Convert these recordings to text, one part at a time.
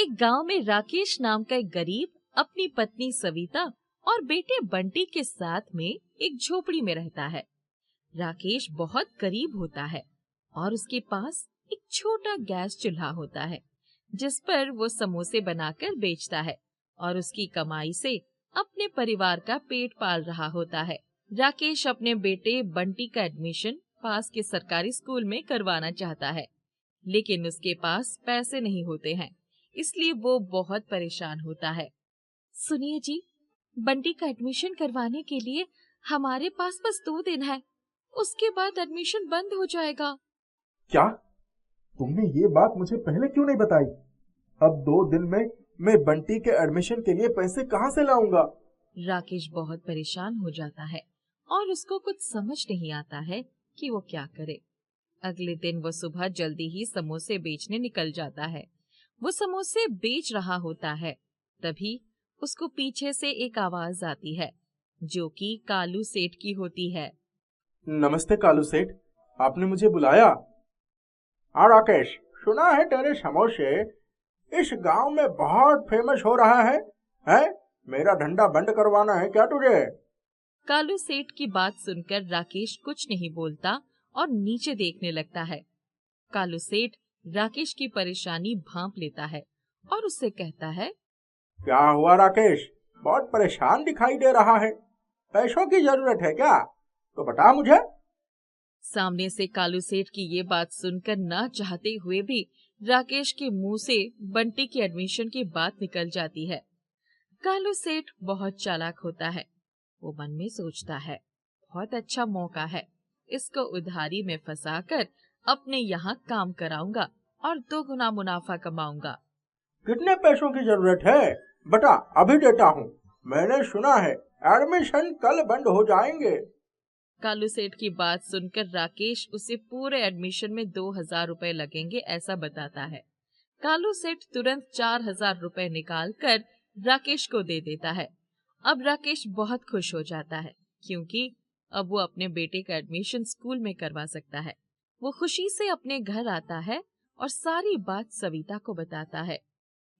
एक गांव में राकेश नाम का एक गरीब अपनी पत्नी सविता और बेटे बंटी के साथ में एक झोपड़ी में रहता है। राकेश बहुत गरीब होता है और उसके पास एक छोटा गैस चूल्हा होता है जिस पर वो समोसे बनाकर बेचता है और उसकी कमाई से अपने परिवार का पेट पाल रहा होता है। राकेश अपने बेटे बंटी का एडमिशन पास के सरकारी स्कूल में करवाना चाहता है, लेकिन उसके पास पैसे नहीं होते हैं, इसलिए वो बहुत परेशान होता है। सुनिए जी, बंटी का एडमिशन करवाने के लिए हमारे पास बस 2 दिन है, उसके बाद एडमिशन बंद हो जाएगा। क्या? तुमने ये बात मुझे पहले क्यों नहीं बताई? अब 2 दिन में मैं बंटी के एडमिशन के लिए पैसे कहाँ से लाऊंगा? राकेश बहुत परेशान हो जाता है और उसको कुछ समझ नहीं आता है कि वो क्या करे। अगले दिन वो सुबह जल्दी ही समोसे बेचने निकल जाता है। वो समोसे बेच रहा होता है, तभी उसको पीछे से एक आवाज आती है जो कि कालू सेठ की होती है। नमस्ते कालू सेठ, आपने मुझे बुलाया? हाँ राकेश, सुना है तेरे समोसे इस गांव में बहुत फेमस हो रहा है? मेरा धंधा बंद करवाना है क्या तुझे? कालू सेठ की बात सुनकर राकेश कुछ नहीं बोलता और नीचे देखने लगता है। कालू सेठ राकेश की परेशानी भांप लेता है और उससे कहता है, क्या हुआ राकेश, बहुत परेशान दिखाई दे रहा है। पैसों की जरूरत है क्या? तो बता मुझे। सामने से कालू सेठ की ये बात सुनकर ना चाहते हुए भी राकेश के मुंह से बंटी की एडमिशन की बात निकल जाती है। कालू सेठ बहुत चालाक होता है। वो मन में सोचता है, बहुत अच्छा मौका है, इसको उधारी में फंसाकर अपने यहाँ काम कराऊंगा और 2 गुना मुनाफा कमाऊंगा। कितने पैसों की जरूरत है? बता, अभी देता हूँ। मैंने सुना है एडमिशन कल बंद हो जाएंगे। कालू सेठ की बात सुनकर राकेश उसे पूरे एडमिशन में 2000 रुपए लगेंगे ऐसा बताता है। कालू सेठ तुरंत 4000 रुपए निकाल कर राकेश को दे देता है। अब राकेश बहुत खुश हो जाता है क्योंकि अब वो अपने बेटे का एडमिशन स्कूल में करवा सकता है। वो खुशी से अपने घर आता है और सारी बात सविता को बताता है।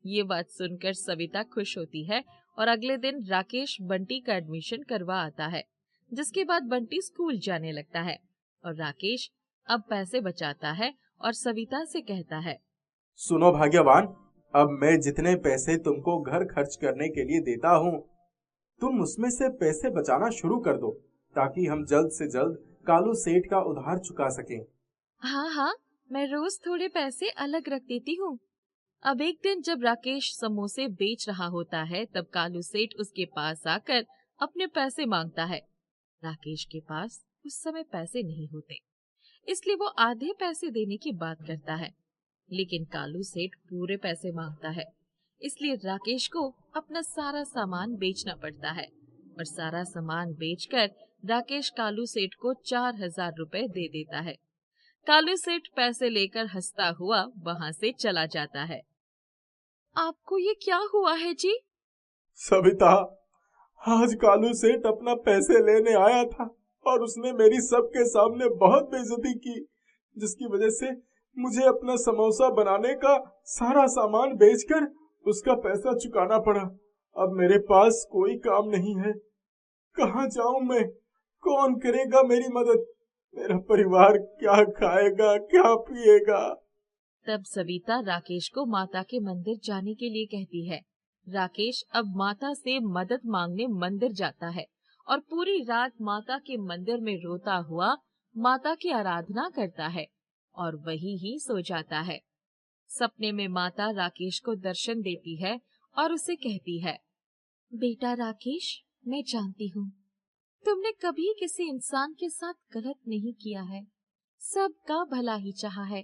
ये बात सुनकर सविता खुश होती है और अगले दिन राकेश बंटी का एडमिशन करवा आता है, जिसके बाद बंटी स्कूल जाने लगता है और राकेश अब पैसे बचाता है और सविता से कहता है, सुनो भाग्यवान, अब मैं जितने पैसे तुमको घर खर्च करने के लिए देता हूँ, तुम उसमें से पैसे बचाना शुरू कर दो ताकि हम जल्द से जल्द कालू सेठ का उधार चुका सकें। हाँ हाँ, मैं रोज थोड़े पैसे अलग रख देती हूँ। अब एक दिन जब राकेश समोसे बेच रहा होता है तब कालू सेठ उसके पास आकर अपने पैसे मांगता है। राकेश के पास उस समय पैसे नहीं होते, इसलिए वो आधे पैसे देने की बात करता है, लेकिन कालू सेठ पूरे पैसे मांगता है, इसलिए राकेश को अपना सारा सामान बेचना पड़ता है और सारा सामान बेचकर राकेश कालू सेठ को 4000 रुपए दे देता है। कालू सेठ पैसे लेकर हंसता हुआ वहाँ से चला जाता है। आपको ये क्या हुआ है जी? सविता, आज कालू सेठ अपना पैसे लेने आया था और उसने मेरी सबके सामने बहुत बेइज्जती की, जिसकी वजह से मुझे अपना समोसा बनाने का सारा सामान बेचकर उसका पैसा चुकाना पड़ा। अब मेरे पास कोई काम नहीं है, कहाँ जाऊं मैं? कौन करेगा मेरी मदद? मेरा परिवार क्या खाएगा, क्या पिएगा? तब सविता राकेश को माता के मंदिर जाने के लिए कहती है। राकेश अब माता से मदद मांगने मंदिर जाता है और पूरी रात माता के मंदिर में रोता हुआ माता की आराधना करता है और वहीं ही सो जाता है। सपने में माता राकेश को दर्शन देती है और उसे कहती है, बेटा राकेश, मैं जानती हूँ तुमने कभी किसी इंसान के साथ गलत नहीं किया है, सबका भला ही चाहा है।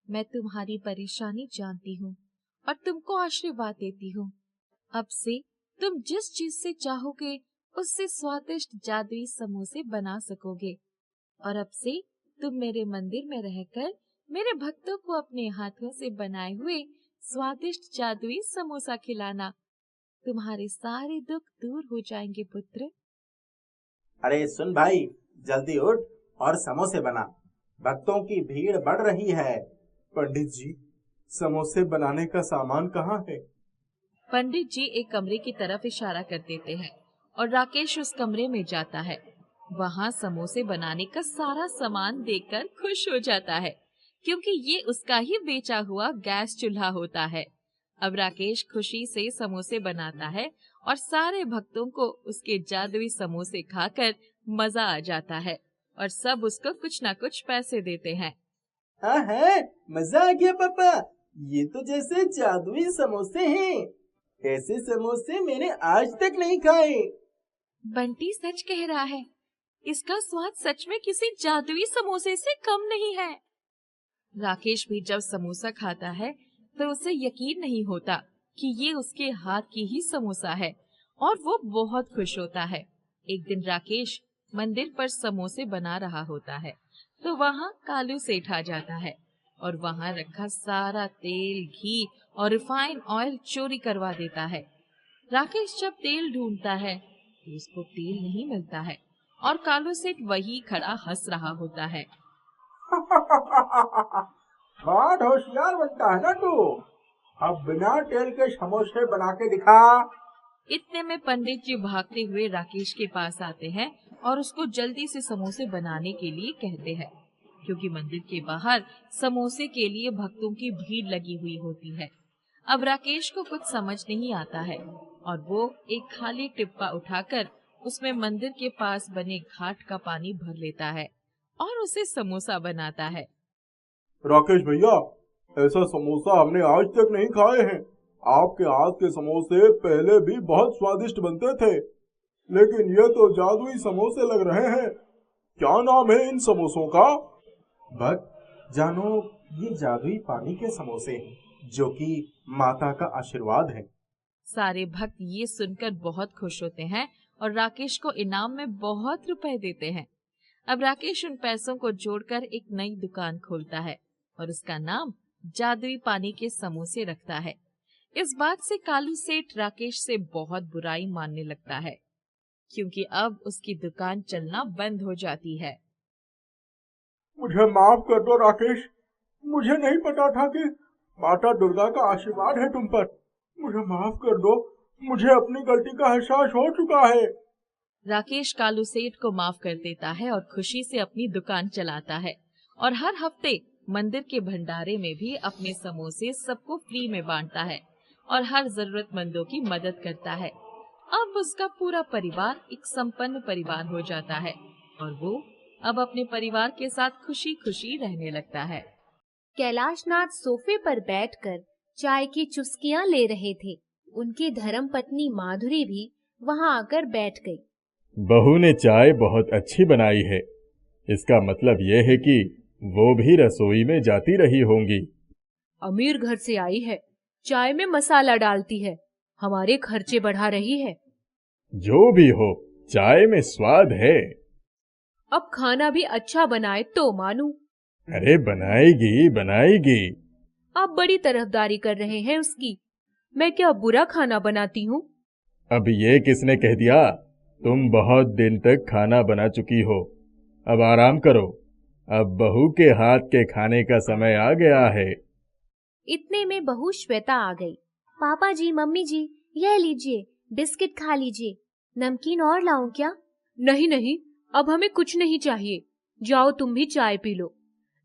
मैं तुम्हारी परेशानी जानती हूँ और तुमको आशीर्वाद देती हूँ। अब से तुम जिस चीज से चाहोगे उससे स्वादिष्ट जादुई समोसे बना सकोगे और अब से तुम मेरे मंदिर में रहकर मेरे भक्तों को अपने हाथों से बनाए हुए स्वादिष्ट जादुई समोसा खिलाना। तुम्हारे सारे दुख दूर हो जाएंगे पुत्र। अरे सुन भाई, जल्दी उठ और समोसे बना, भक्तों की भीड़ बढ़ रही है। पंडित जी, समोसे बनाने का सामान कहाँ है? पंडित जी एक कमरे की तरफ इशारा कर देते हैं और राकेश उस कमरे में जाता है। वहाँ समोसे बनाने का सारा सामान देखकर खुश हो जाता है, क्योंकि ये उसका ही बेचा हुआ गैस चूल्हा होता है। अब राकेश खुशी से समोसे बनाता है और सारे भक्तों को उसके जादुई समोसे खाकर मजा आ जाता है और सब उसको कुछ ना कुछ पैसे देते हैं। हाँ हाँ, मजा आ गया पापा। ये तो जैसे जादुई समोसे हैं। ऐसे समोसे मैंने आज तक नहीं खाए। बंटी सच कह रहा है, इसका स्वाद सच में किसी जादुई समोसे से कम नहीं है। राकेश भी जब समोसा खाता है तो उसे यकीन नहीं होता कि ये उसके हाथ की ही समोसा है और वो बहुत खुश होता है। एक दिन राकेश मंदिर पर समोसे बना रहा होता है तो वहाँ कालू सेठ आ जाता है और वहाँ रखा सारा तेल, घी और रिफाइंड ऑयल चोरी करवा देता है। राकेश जब तेल ढूंढता है तो उसको तेल नहीं मिलता है और कालू सेठ वही खड़ा हंस रहा होता है। बहुत होशियार बनता है ना तू। अब बिना तेल के समोसे बना के दिखा। इतने में पंडित जी भागते हुए राकेश के पास आते हैं और उसको जल्दी से समोसे बनाने के लिए कहते हैं, क्योंकि मंदिर के बाहर समोसे के लिए भक्तों की भीड़ लगी हुई होती है। अब राकेश को कुछ समझ नहीं आता है और वो एक खाली टिप्पा उठाकर उसमें मंदिर के पास बने घाट का पानी भर लेता है और उसे समोसा बनाता है। राकेश भैया, ऐसा समोसा हमने आज तक नहीं खाए हैं। आपके हाथ के समोसे पहले भी बहुत स्वादिष्ट बनते थे, लेकिन ये तो जादुई समोसे लग रहे हैं। क्या नाम है इन समोसों का? भक्त जानो, ये जादुई पानी के समोसे हैं, जो कि माता का आशीर्वाद है। सारे भक्त ये सुनकर बहुत खुश होते हैं और राकेश को इनाम में बहुत रुपए देते हैं। अब राकेश उन पैसों को जोड़कर एक नई दुकान खोलता है और उसका नाम जादुई पानी के समोसे रखता है। इस बात से कालू सेठ राकेश से बहुत बुराई मानने लगता है, क्योंकि अब उसकी दुकान चलना बंद हो जाती है। मुझे माफ कर दो राकेश, मुझे नहीं पता था कि माता दुर्गा का आशीर्वाद है तुम पर। मुझे माफ कर दो, मुझे अपनी गलती का एहसास हो चुका है। राकेश कालू सेठ को माफ कर देता है और खुशी से अपनी दुकान चलाता है और हर हफ्ते मंदिर के भंडारे में भी अपने समोसे सबको फ्री में बांटता है और हर जरूरतमंदों की मदद करता है। अब उसका पूरा परिवार एक संपन्न परिवार हो जाता है और वो अब अपने परिवार के साथ खुशी खुशी रहने लगता है। कैलाशनाथ सोफे पर बैठकर चाय की चुस्कियां ले रहे थे। उनकी धर्मपत्नी माधुरी भी वहां आकर बैठ गई। बहू ने चाय बहुत अच्छी बनाई है। इसका मतलब ये है कि वो भी रसोई में जाती रही होंगी। अमीर घर से आई है, चाय में मसाला डालती है, हमारे खर्चे बढ़ा रही है। जो भी हो, चाय में स्वाद है। अब खाना भी अच्छा बनाए तो मानू। अरे बनाएगी बनाएगी। आप बड़ी तरफदारी कर रहे हैं उसकी। मैं क्या बुरा खाना बनाती हूँ? अब ये किसने कह दिया? तुम बहुत दिन तक खाना बना चुकी हो, अब आराम करो। अब बहू के हाथ के खाने का समय आ गया है। इतने में बहू श्वेता आ गई। पापा जी, मम्मी जी, यह लीजिए, बिस्किट खा लीजिए। नमकीन और लाऊं क्या? नहीं नहीं, अब हमें कुछ नहीं चाहिए। जाओ तुम भी चाय पी लो।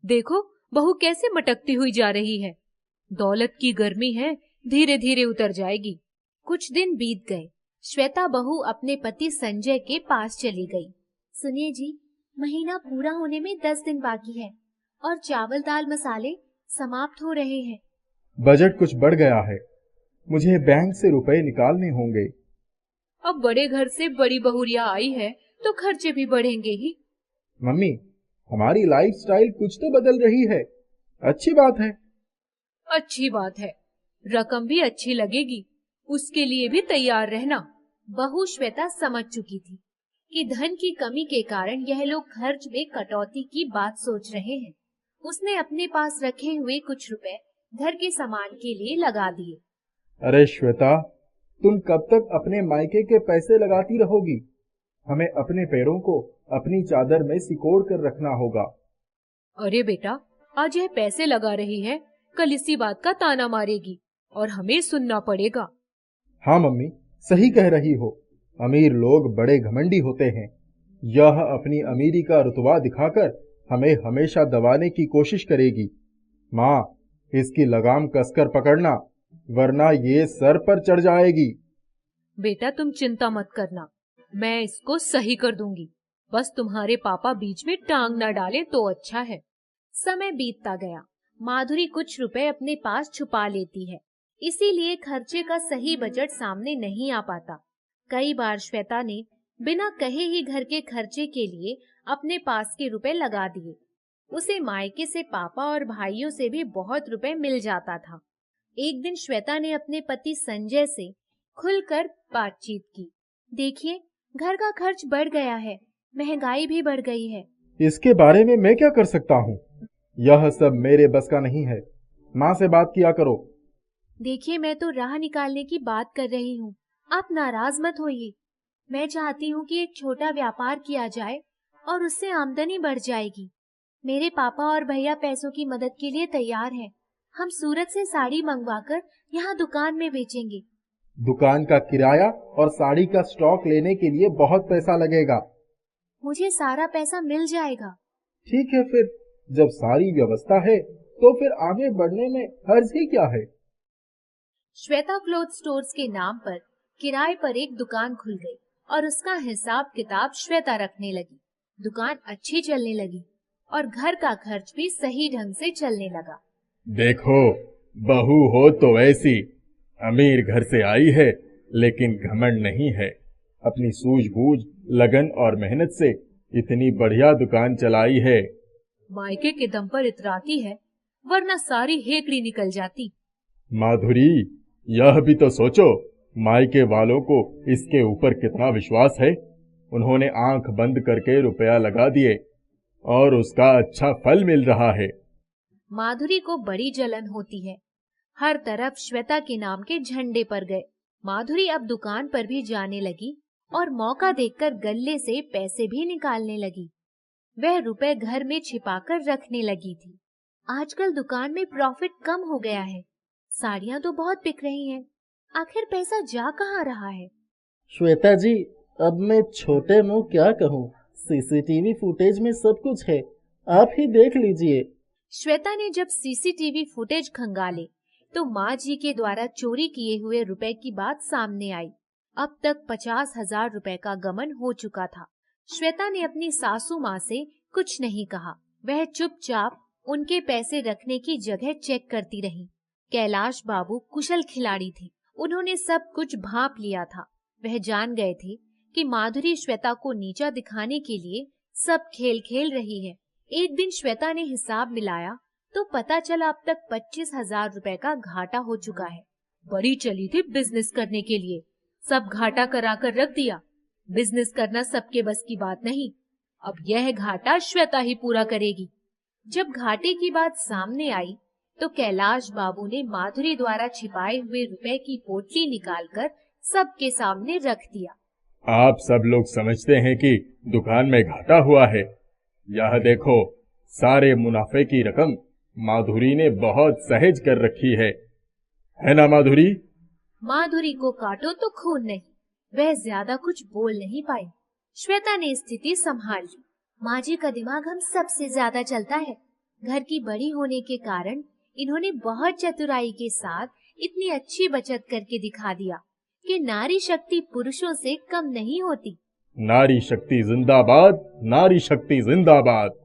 देखो बहू कैसे मटकती हुई जा रही है। दौलत की गर्मी है, धीरे धीरे उतर जाएगी। कुछ दिन बीत गए। श्वेता बहू अपने पति संजय के पास चली गई। सुनिए जी, महीना पूरा होने में 10 दिन बाकी है और चावल दाल मसाले समाप्त हो रहे हैं। बजट कुछ बढ़ गया है, मुझे बैंक से रुपए निकालने होंगे। अब बड़े घर से बड़ी बहुरिया आई है तो खर्चे भी बढ़ेंगे ही। मम्मी, हमारी लाइफस्टाइल कुछ तो बदल रही है। अच्छी बात है। अच्छी बात है, रकम भी अच्छी लगेगी, उसके लिए भी तैयार रहना। बहू श्वेता समझ चुकी थी कि धन की कमी के कारण यह लोग खर्च में कटौती की बात सोच रहे हैं। उसने अपने पास रखे हुए कुछ रुपए घर के सामान के लिए लगा दिए। अरे श्वेता, तुम कब तक अपने मायके के पैसे लगाती रहोगी? हमें अपने पैरों को अपनी चादर में सिकोड़ कर रखना होगा। अरे बेटा, आज यह पैसे लगा रही है, कल इसी बात का ताना मारेगी और हमें सुनना पड़ेगा। हाँ मम्मी, सही कह रही हो। अमीर लोग बड़े घमंडी होते हैं। यह अपनी अमीरी का रुतबा दिखाकर हमें हमेशा दबाने की कोशिश करेगी। माँ, इसकी लगाम कसकर पकड़ना, वरना ये सर पर चढ़ जाएगी। बेटा तुम चिंता मत करना, मैं इसको सही कर दूंगी। बस तुम्हारे पापा बीच में टांग न डालें तो अच्छा है। समय बीतता गया। माधुरी कुछ रुपए अपने पास छुपा लेती है, इसीलिए खर्चे का सही बजट सामने नहीं आ पाता। कई बार श्वेता ने बिना कहे ही घर के खर्चे के लिए अपने पास के रुपए लगा दिए। उसे मायके से पापा और भाइयों से भी बहुत रुपए मिल जाता था। एक दिन श्वेता ने अपने पति संजय से खुलकर बातचीत की। देखिए, घर का खर्च बढ़ गया है, महंगाई भी बढ़ गई है। इसके बारे में मैं क्या कर सकता हूँ? यह सब मेरे बस का नहीं है। माँ से बात किया करो। देखिए, मैं तो राह निकालने की बात कर रही हूँ, आप नाराज मत होइए। मैं चाहती हूँ कि एक छोटा व्यापार किया जाए और उससे आमदनी बढ़ जाएगी। मेरे पापा और भैया पैसों की मदद के लिए तैयार हैं। हम सूरत से साड़ी मंगवाकर यहाँ दुकान में बेचेंगे। दुकान का किराया और साड़ी का स्टॉक लेने के लिए बहुत पैसा लगेगा। मुझे सारा पैसा मिल जाएगा। ठीक है, फिर जब सारी व्यवस्था है तो फिर आगे बढ़ने में हर्ज ही क्या है। श्वेता क्लोथ स्टोर्स के नाम पर किराए पर एक दुकान खुल गई और उसका हिसाब किताब श्वेता रखने लगी। दुकान अच्छी चलने लगी और घर का खर्च भी सही ढंग से चलने लगा। देखो, बहू हो तो ऐसी, अमीर घर से आई है लेकिन घमंड नहीं है। अपनी सूझबूझ, लगन और मेहनत से इतनी बढ़िया दुकान चलाई है। मायके के दम पर इतराती है, वरना सारी हेकड़ी निकल जाती। माधुरी, यह भी तो सोचो, मायके वालों को इसके ऊपर कितना विश्वास है। उन्होंने आंख बंद करके रुपया लगा दिए और उसका अच्छा फल मिल रहा है। माधुरी को बड़ी जलन होती है। हर तरफ श्वेता के नाम के झंडे पर गए। माधुरी अब दुकान पर भी जाने लगी और मौका देखकर गल्ले से पैसे भी निकालने लगी। वह रुपए घर में छिपाकर रखने लगी थी। आजकल दुकान में प्रॉफिट कम हो गया है। साड़ियाँ तो बहुत बिक रही हैं। आखिर पैसा जा कहाँ रहा है? श्वेता जी, अब मैं छोटे मुंह क्या कहूँ, सीसीटीवी फुटेज में सब कुछ है, आप ही देख लीजिए। श्वेता ने जब सीसीटीवी फुटेज खंगाले तो माँ जी के द्वारा चोरी किए हुए रुपए की बात सामने आई। अब तक 50,000 रुपए का गमन हो चुका था। श्वेता ने अपनी सासू माँ से कुछ नहीं कहा। वह चुपचाप उनके पैसे रखने की जगह चेक करती रही। कैलाश बाबू कुशल खिलाड़ी थे। उन्होंने सब कुछ भांप लिया था। वह जान गए थे कि माधुरी श्वेता को नीचा दिखाने के लिए सब खेल खेल रही है। एक दिन श्वेता ने हिसाब मिलाया तो पता चला अब तक 25,000 रुपए का घाटा हो चुका है। बड़ी चली थी बिजनेस करने के लिए, सब घाटा कराकर रख दिया। बिजनेस करना सबके बस की बात नहीं। अब यह घाटा श्वेता ही पूरा करेगी। जब घाटे की बात सामने आई तो कैलाश बाबू ने माधुरी द्वारा छिपाए हुए रुपए की पोटली निकालकर सबके सामने रख दिया। आप सब लोग समझते हैं कि दुकान में घाटा हुआ है। यह देखो, सारे मुनाफे की रकम माधुरी ने बहुत सहज कर रखी है ना माधुरी? माधुरी को काटो तो खून नहीं। वह ज्यादा कुछ बोल नहीं पाई। श्वेता ने स्थिति संभाल ली। माँ जी का दिमाग हम सबसे ज्यादा चलता है। घर की बड़ी होने के कारण इन्होंने बहुत चतुराई के साथ इतनी अच्छी बचत करके दिखा दिया कि नारी शक्ति पुरुषों से कम नहीं होती। नारी शक्ति जिंदाबाद, नारी शक्ति जिंदाबाद।